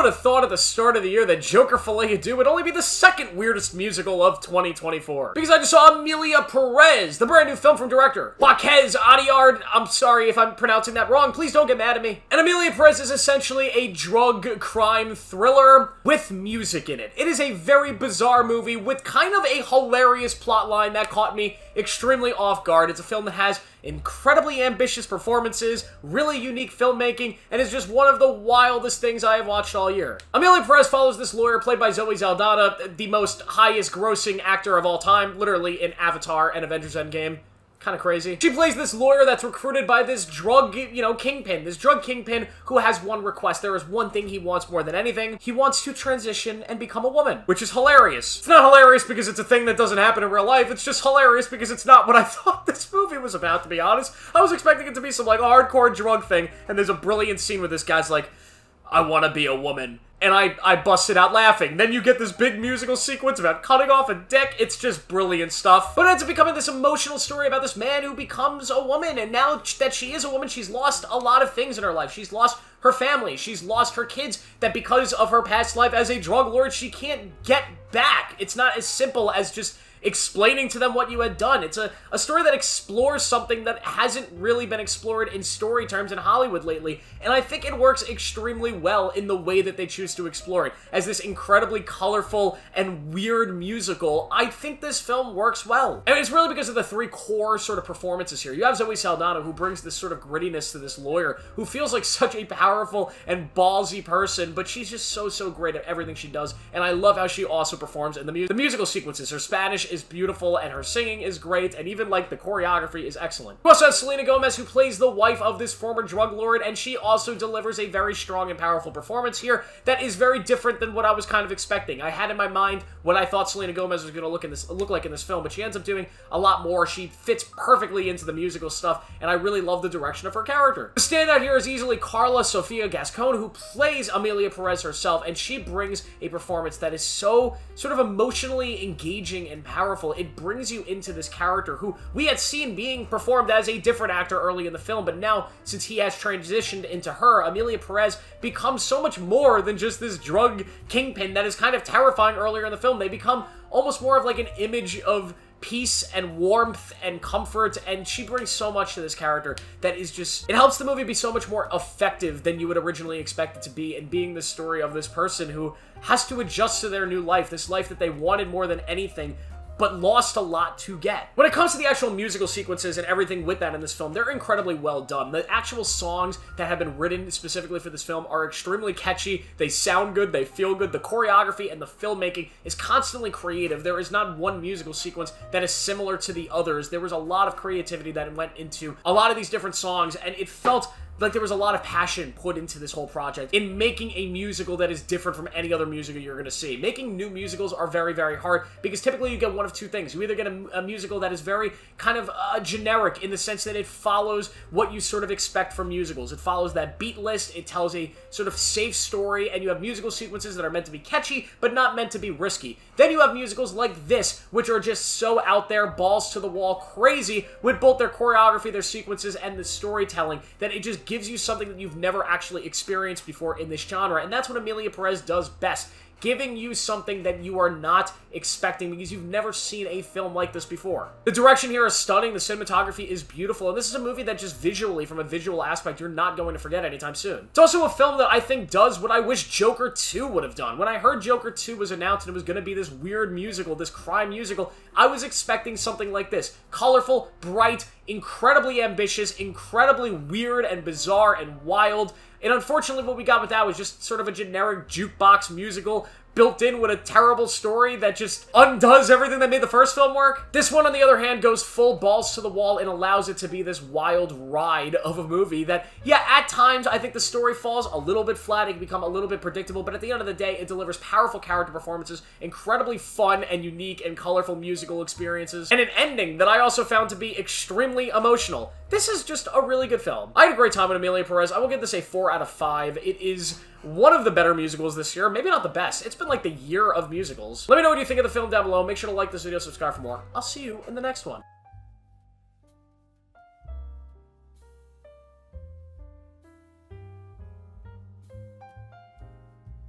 would have thought at the start of the year that Joker Filet-O-Doo would only be the second weirdest musical of 2024? Because I just saw Emilia Perez, the brand new film from director Marquez Adiard. I'm sorry if I'm pronouncing that wrong, please don't get mad at me. And Emilia Perez is essentially a drug crime thriller with music in it. It is a very bizarre movie with kind of a hilarious plotline that caught me extremely off guard. It's a film that has incredibly ambitious performances, really unique filmmaking, and is just one of the wildest things I have watched all year. Emilia Perez follows this lawyer played by Zoe Saldana, the most highest grossing actor of all time, literally in Avatar and Avengers Endgame. Kind of crazy. She plays this lawyer that's recruited by this drug, kingpin. This drug kingpin who has one request. There is one thing he wants more than anything. He wants to transition and become a woman, which is hilarious. It's not hilarious because it's a thing that doesn't happen in real life. It's just hilarious because it's not what I thought this movie was about, to be honest. I was expecting it to be some, hardcore drug thing, and there's a brilliant scene where this guy's like, I want to be a woman. And I busted out laughing. Then you get this big musical sequence about cutting off a dick. It's just brilliant stuff. But it ends up becoming this emotional story about this man who becomes a woman. And now that she is a woman, she's lost a lot of things in her life. She's lost her family. She's lost her kids that because of her past life as a drug lord, she can't get back. It's not as simple as just explaining to them what you had done. It's a story that explores something that hasn't really been explored in story terms in Hollywood lately, and I think it works extremely well in the way that they choose to explore it. As this incredibly colorful and weird musical, I think this film works well. And it's really because of the three core sort of performances here. You have Zoe Saldana, who brings this sort of grittiness to this lawyer, who feels like such a powerful and ballsy person, but she's just so great at everything she does, and I love how she also performs in the musical sequences. Her Spanish is beautiful, and her singing is great, and even, the choreography is excellent. We also have Selena Gomez, who plays the wife of this former drug lord, and she also delivers a very strong and powerful performance here that is very different than what I was kind of expecting. I had in my mind what I thought Selena Gomez was going to look like in this film, but she ends up doing a lot more. She fits perfectly into the musical stuff, and I really love the direction of her character. The standout here is easily Carla Sofia Gascon, who plays Emilia Perez herself, and she brings a performance that is so sort of emotionally engaging and powerful. It brings you into this character who we had seen being performed as a different actor early in the film, but now, since he has transitioned into her, Emilia Perez becomes so much more than just this drug kingpin that is kind of terrifying earlier in the film. They become almost more of an image of peace and warmth and comfort, and she brings so much to this character that is just, it helps the movie be so much more effective than you would originally expect it to be, and being the story of this person who has to adjust to their new life, this life that they wanted more than anything, but lost a lot to get. When it comes to the actual musical sequences and everything with that in this film, they're incredibly well done. The actual songs that have been written specifically for this film are extremely catchy, they sound good, they feel good, the choreography and the filmmaking is constantly creative. There is not one musical sequence that is similar to the others. There was a lot of creativity that went into a lot of these different songs, and it felt like there was a lot of passion put into this whole project in making a musical that is different from any other musical you're going to see. Making new musicals are very hard because typically you get one of two things. You either get a musical that is very kind of generic in the sense that it follows what you sort of expect from musicals. It follows that beat list, it tells a sort of safe story, and you have musical sequences that are meant to be catchy but not meant to be risky. Then you have musicals like this, which are just so out there, balls to the wall, crazy with both their choreography, their sequences, and the storytelling, that it just gives you something that you've never actually experienced before in this genre, and that's what Emilia Perez does best. Giving you something that you are not expecting because you've never seen a film like this before. The direction here is stunning, the cinematography is beautiful, and this is a movie that just visually, from a visual aspect, you're not going to forget anytime soon. It's also a film that I think does what I wish Joker 2 would have done. When I heard Joker 2 was announced and it was going to be this weird musical, this crime musical, I was expecting something like this. Colorful, bright, incredibly ambitious, incredibly weird and bizarre and wild. And unfortunately, what we got with that was just sort of a generic jukebox musical built in with a terrible story that just undoes everything that made the first film work. This one, on the other hand, goes full balls to the wall and allows it to be this wild ride of a movie that, yeah, at times, I think the story falls a little bit flat, it can become a little bit predictable, but at the end of the day, it delivers powerful character performances, incredibly fun and unique and colorful musical experiences, and an ending that I also found to be extremely emotional. This is just a really good film. I had a great time with Emilia Perez. I will give this a 4 out of 5. It is one of the better musicals this year. Maybe not the best. It's been like the year of musicals. Let me know what you think of the film down below. Make sure to like this video, subscribe for more. I'll see you in the next one.